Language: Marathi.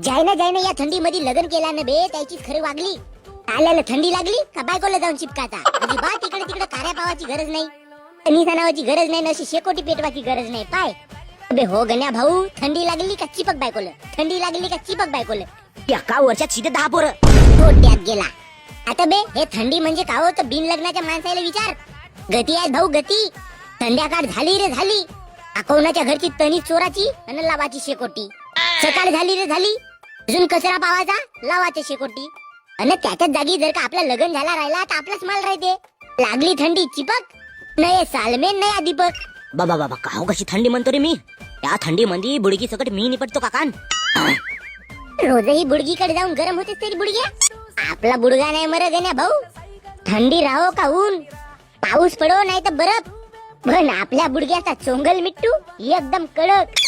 जायना या थंडी मध्ये लग्न केला ना बे, त्याचीच खरी वागली. आल्याला थंडी लागली का बायकोला जाऊन चिपकाचा. अजिबात इकडे तिकडे कार्या पावाची गरज नाही, निसा नावाची गरज नाही, अशी शेकोटी पेटवाची गरज नाही. पाय अबे हो गण्या भाऊ, थंडी लागली का चिपक बायकोला, थंडी लागली का चिपक बायकोला. एका वर्षात सीधे 10 पोरं पोट्यात गेला. आता बे हे थंडी म्हणजे का होतं, बिन लग्नाच्या माणसाला विचार. गती आहे भाऊ गती. संध्याकाळ झाली रे झाली, कोणाच्या घरची तणी चोराची आणि लावाची शेकोटी. सकाळ झाली रे झाली, अजून कचरा पावाचा लावाची शेकोटी. आणि त्याच्याच जागी जर का आपला लग्न झाला राहिला तर आपलाच माल राहते. लागली थंडी चिपक नाही, सालमेन नाही दीपक. बाबा बाबा काहो कशी थंडी म्हणतो रे मी. त्या थंडी मध्ये बुडगी सकट मी निपटतो काकान. रोजही बुडगीकडे जाऊन गरम होतेच तरी बुडग्या. आपला बुडगा नाही मर गण्या भाऊ. थंडी राहो का ऊन, पाऊस पडो नाही तर बरफ, पण आपल्या बुडग्याचा चोंगल मिट्टू एकदम कडक.